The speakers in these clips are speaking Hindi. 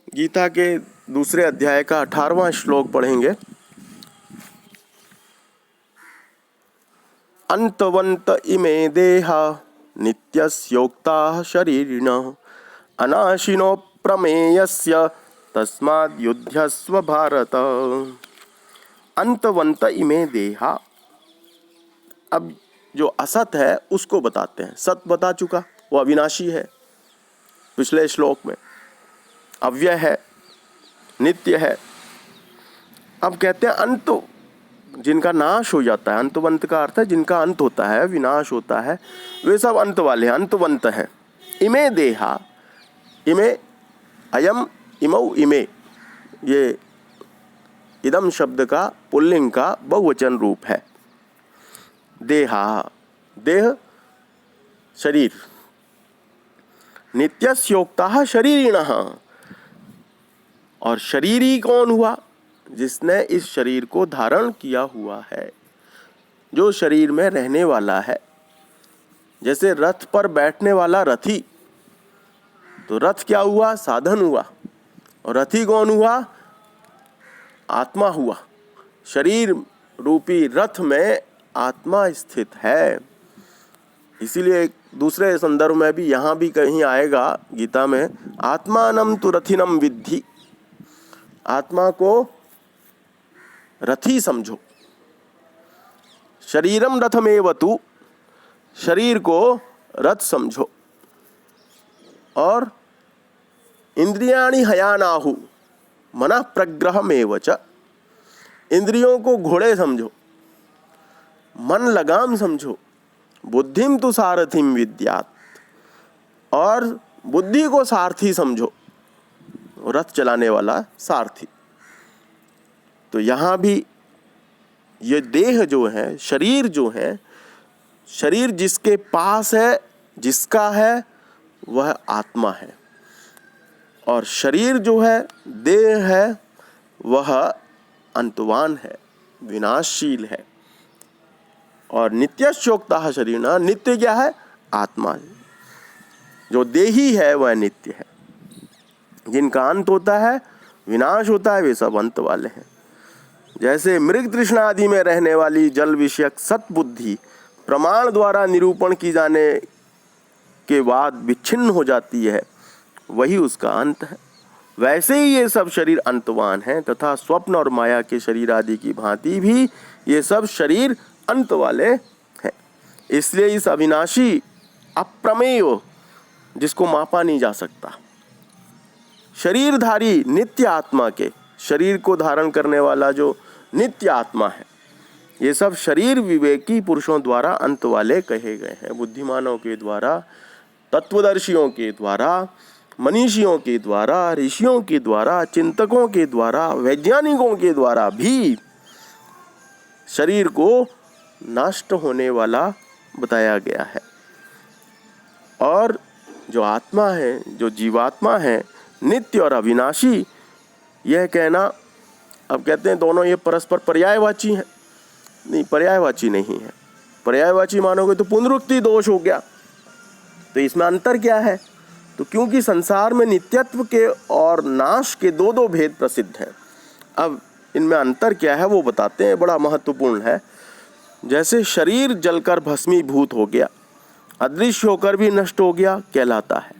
गीता के दूसरे अध्याय का 18वां श्लोक पढ़ेंगे। अंतवंत इमे देहा नित्यस्योक्ताः शरीरिणः अनाशिनो प्रमेयस्य तस्माद् युध्यस्व भारत। अंतवंत इमे देहा, अब जो असत है उसको बताते हैं। सत बता चुका, वो अविनाशी है पिछले श्लोक में, अव्यय है, नित्य है। अब कहते हैं अंत, जिनका नाश हो जाता है। अंतवंत का अर्थ है जिनका अंत होता है, विनाश होता है, वे सब अंत वाले हैं, अंतवंत हैं। इमे देहा, इमे, अयम, इमौ, इमे, ये इदम शब्द का पुल्लिंग का बहुवचन रूप है। देहा, देह शरीर, नित्यस्योक्ताः शरीरिणः, और शरीरी कौन हुआ? जिसने इस शरीर को धारण किया हुआ है, जो शरीर में रहने वाला है। जैसे रथ पर बैठने वाला रथी, तो रथ क्या हुआ? साधन हुआ। और रथी कौन हुआ? आत्मा हुआ। शरीर रूपी रथ में आत्मा स्थित है। इसीलिए एक दूसरे संदर्भ में भी, यहाँ भी कहीं आएगा गीता में, आत्मानं तु रथिनं विद्धि, आत्मा को रथी समझो। शरीरम रथमेव तु, शरीर को रथ समझो। और इंद्रियाणि हयानाहु मनः प्रग्रहमेव च, इंद्रियों को घोड़े समझो, मन लगाम समझो। बुद्धिम तु सारथिम विद्यात्, और बुद्धि को सारथी समझो, रथ चलाने वाला सारथी। तो यहाँ भी ये देह जो है, शरीर जो है, शरीर जिसके पास है, जिसका है, वह आत्मा है। और शरीर जो है, देह है, वह अंतवान है, विनाशशील है। और नित्यस्योक्ताः शरीरिणः, नित्य क्या है? आत्मा। जो देही है वह नित्य है, जिनका अंत होता है, विनाश होता है, वे सब अंत वाले हैं। जैसे मृग तृष्णा आदि में रहने वाली जल विषयक सत्बुद्धि प्रमाण द्वारा निरूपण की जाने के बाद विच्छिन्न हो जाती है, वही उसका अंत है। वैसे ही ये सब शरीर अंतवान हैं, तथा स्वप्न और माया के शरीर आदि की भांति भी ये सब शरीर अंत वाले हैं। इसलिए इस अविनाशी अप्रमेय, जिसको मापा नहीं जा सकता, शरीरधारी नित्य आत्मा के, शरीर को धारण करने वाला जो नित्य आत्मा है, ये सब शरीर विवेकी पुरुषों द्वारा अंत वाले कहे गए हैं। बुद्धिमानों के द्वारा, तत्वदर्शियों के द्वारा, मनीषियों के द्वारा, ऋषियों के द्वारा, चिंतकों के द्वारा, वैज्ञानिकों के द्वारा भी शरीर को नष्ट होने वाला बताया गया है। और जो आत्मा है, जो जीवात्मा है, नित्य और अविनाशी, यह कहना, अब कहते हैं दोनों ये परस्पर पर्यायवाची हैं। नहीं, पर्यायवाची नहीं है। पर्यायवाची मानोगे तो पुनरुक्ति दोष हो गया। तो इसमें अंतर क्या है? तो क्योंकि संसार में नित्यत्व के और नाश के दो दो भेद प्रसिद्ध हैं। अब इनमें अंतर क्या है वो बताते हैं, बड़ा महत्वपूर्ण है। जैसे शरीर जलकर भस्मीभूत हो गया, अदृश्य होकर भी नष्ट हो गया, कहलाता है।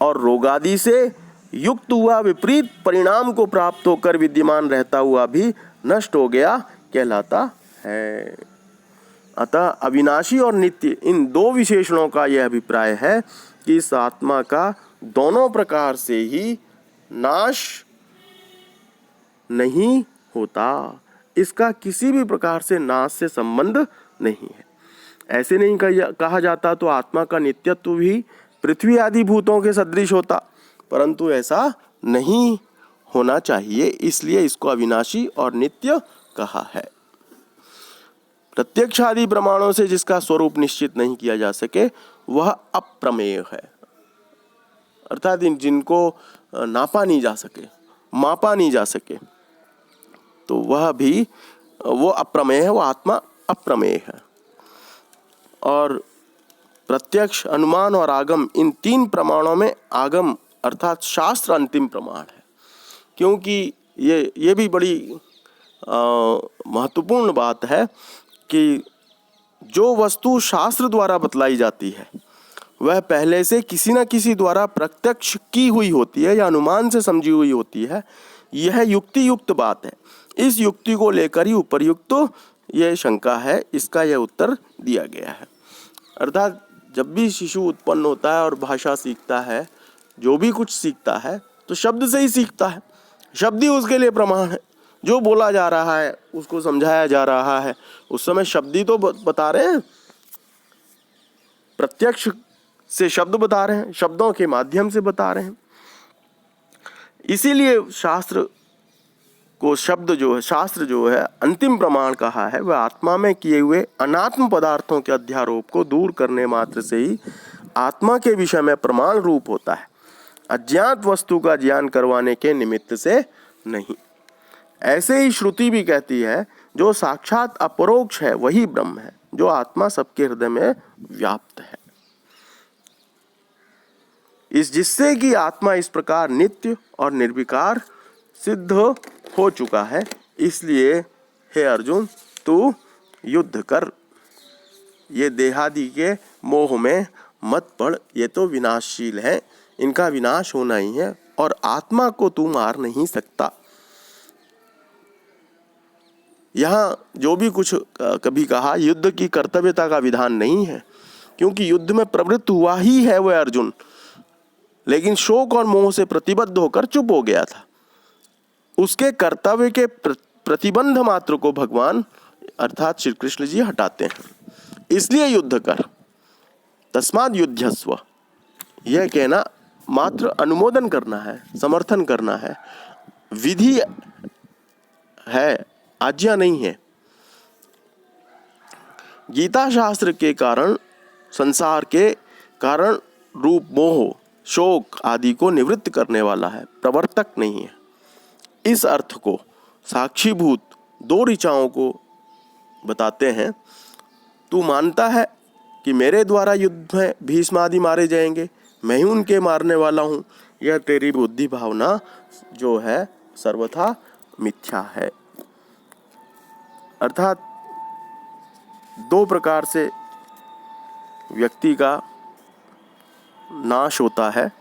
और रोगादि से युक्त हुआ, विपरीत परिणाम को प्राप्त होकर विद्यमान रहता हुआ भी नष्ट हो गया, कहलाता है। अतः अविनाशी और नित्य, इन दो विशेषणों का यह अभिप्राय है कि इस आत्मा का दोनों प्रकार से ही नाश नहीं होता, इसका किसी भी प्रकार से नाश से संबंध नहीं है। ऐसे नहीं कहा जाता तो आत्मा का नित्यत्व भी पृथ्वी आदि भूतों के सदृश होता, परंतु ऐसा नहीं होना चाहिए, इसलिए इसको अविनाशी और नित्य कहा है। प्रत्यक्ष आदि प्रमाणों से जिसका स्वरूप निश्चित नहीं किया जा सके, वह अप्रमेय है। अर्थात जिनको नापा नहीं जा सके, मापा नहीं जा सके, तो वह भी, वो अप्रमेय है, वो आत्मा अप्रमेय है। और प्रत्यक्ष, अनुमान और आगम, इन तीन प्रमाणों में आगम अर्थात शास्त्र अंतिम प्रमाण है। क्योंकि ये भी बड़ी महत्वपूर्ण बात है कि जो वस्तु शास्त्र द्वारा बतलाई जाती है वह पहले से किसी न किसी द्वारा प्रत्यक्ष की हुई होती है या अनुमान से समझी हुई होती है। यह युक्ति युक्त बात है। इस युक्ति को लेकर ही उपर्युक्त यह शंका है, इसका यह उत्तर दिया गया है। अर्थात जब भी शिशु उत्पन्न होता है और भाषा सीखता है, जो भी कुछ सीखता है तो शब्द से ही सीखता है। शब्द ही उसके लिए प्रमाण है। जो बोला जा रहा है, उसको समझाया जा रहा है, उस समय शब्द ही तो बता रहे हैं, प्रत्यक्ष से शब्द बता रहे हैं, शब्दों के माध्यम से बता रहे हैं। इसीलिए शास्त्र जो है अंतिम प्रमाण कहा है, वह आत्मा में किए हुए अनात्म पदार्थों के अध्यारोप को दूर करने मात्र से ही आत्मा के विषय में प्रमाण रूप होता है, अज्ञात वस्तु का ज्ञान करवाने के निमित्त से नहीं। ऐसे ही श्रुति भी कहती है, जो साक्षात अपरोक्ष है वही ब्रह्म है, जो आत्मा सबके हृदय में व्याप्त है। जिससे कि आत्मा इस प्रकार नित्य और निर्विकार सिद्ध हो चुका है। इसलिए हे अर्जुन, तू युद्ध कर, ये देहादि के मोह में मत पड़, ये तो विनाशशील है, इनका विनाश होना ही है और आत्मा को तू मार नहीं सकता। यहाँ जो भी कुछ कभी कहा, युद्ध की कर्तव्यता का विधान नहीं है, क्योंकि युद्ध में प्रवृत्त हुआ ही है वह अर्जुन, लेकिन शोक और मोह से प्रतिबद्ध होकर चुप हो गया था। उसके कर्तव्य के प्रतिबंध मात्र को भगवान अर्थात श्री कृष्ण जी हटाते हैं। इसलिए युद्ध कर, तस्माद् युध्यस्व, यह कहना मात्र अनुमोदन करना है, समर्थन करना है, विधि है, आज्ञा नहीं है। गीता शास्त्र के कारण संसार के कारण रूप मोह, शोक आदि को निवृत्त करने वाला है, प्रवर्तक नहीं है। इस अर्थ को साक्षीभूत दो ऋचाओं को बताते हैं। तू मानता है कि मेरे द्वारा युद्ध में भीष्म आदि मारे जाएंगे, मैं ही उनके मारने वाला हूँ, यह तेरी बुद्धि भावना जो है सर्वथा मिथ्या है। अर्थात दो प्रकार से व्यक्ति का नाश होता है,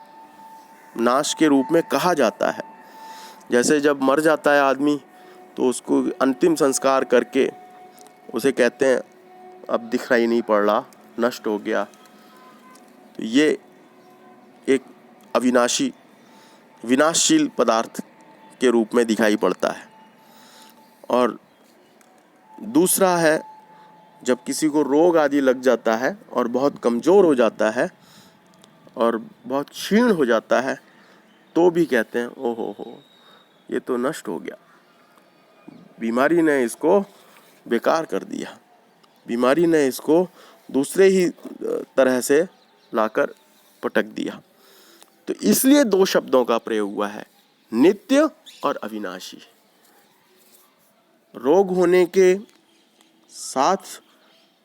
नाश के रूप में कहा जाता है। जैसे जब मर जाता है आदमी तो उसको अंतिम संस्कार करके उसे कहते हैं अब दिखाई नहीं पड़ रहा, नष्ट हो गया। तो ये एक अविनाशी विनाशशील पदार्थ के रूप में दिखाई पड़ता है। और दूसरा है, जब किसी को रोग आदि लग जाता है और बहुत कमज़ोर हो जाता है और बहुत क्षीण हो जाता है, तो भी कहते हैं ओहो ये तो नष्ट हो गया, बीमारी ने इसको बेकार कर दिया, बीमारी ने इसको दूसरे ही तरह से लाकर पटक दिया। तो इसलिए दो शब्दों का प्रयोग हुआ है, नित्य और अविनाशी। रोग होने के साथ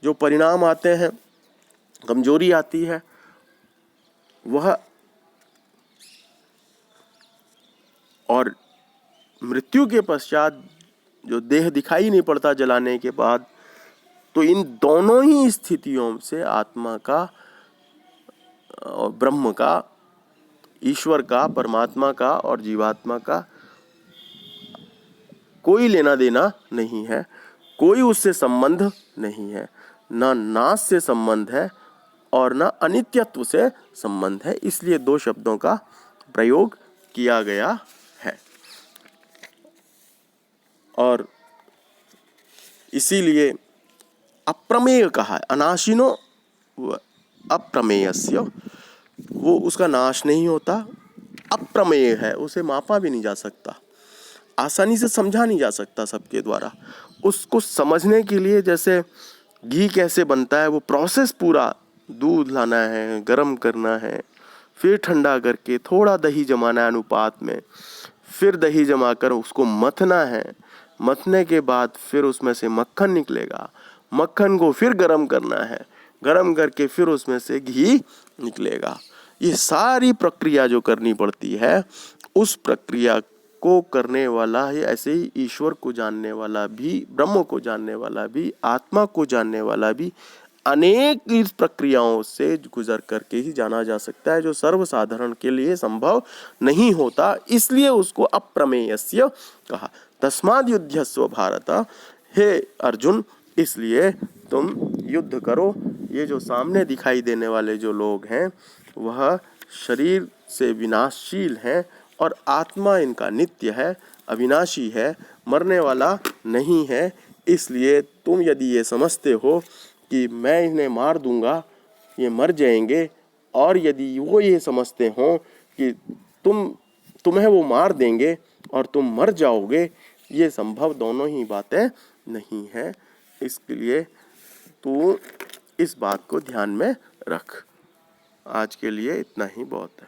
जो परिणाम आते हैं, कमजोरी आती है, वह और मृत्यु के पश्चात जो देह दिखाई नहीं पड़ता जलाने के बाद, तो इन दोनों ही स्थितियों से आत्मा का और ब्रह्म का, ईश्वर का, परमात्मा का और जीवात्मा का कोई लेना देना नहीं है, कोई उससे संबंध नहीं है, ना नाश से संबंध है और ना अनित्यत्व से संबंध है। इसलिए दो शब्दों का प्रयोग किया गया है। और इसीलिए अप्रमेय कहा है, अनाशिनो अप्रमेयस्य, वो उसका नाश नहीं होता, अप्रमेय है, उसे मापा भी नहीं जा सकता, आसानी से समझा नहीं जा सकता सबके द्वारा। उसको समझने के लिए जैसे घी कैसे बनता है, वो प्रोसेस पूरा, दूध लाना है, गरम करना है, फिर ठंडा करके थोड़ा दही जमाना है अनुपात में, फिर दही जमाकर उसको मथना है, मथने के बाद फिर उसमें से मक्खन निकलेगा, मक्खन को फिर गरम करना है, गरम करके फिर उसमें से घी निकलेगा। ये सारी प्रक्रिया जो करनी पड़ती है, उस प्रक्रिया को करने वाला है, ऐसे ही ईश्वर को जानने वाला भी, ब्रह्म को जानने वाला भी, आत्मा को जानने वाला भी अनेक इस प्रक्रियाओं से गुजर करके ही जाना जा सकता है, जो सर्वसाधारण के लिए संभव नहीं होता। इसलिए उसको अप्रमेयस्य कहा। तस्माद् युध्यस्व भारत, हे अर्जुन, इसलिए तुम युद्ध करो। ये जो सामने दिखाई देने वाले जो लोग हैं वह शरीर से विनाशशील हैं और आत्मा इनका नित्य है, अविनाशी है, मरने वाला नहीं है। इसलिए तुम यदि ये समझते हो कि मैं इन्हें मार दूंगा, ये मर जाएंगे, और यदि वो ये समझते हो कि तुम्हें वो मार देंगे और तुम मर जाओगे, ये संभव दोनों ही बातें नहीं है। इसके लिए तू इस बात को ध्यान में रख। आज के लिए इतना ही बहुत है।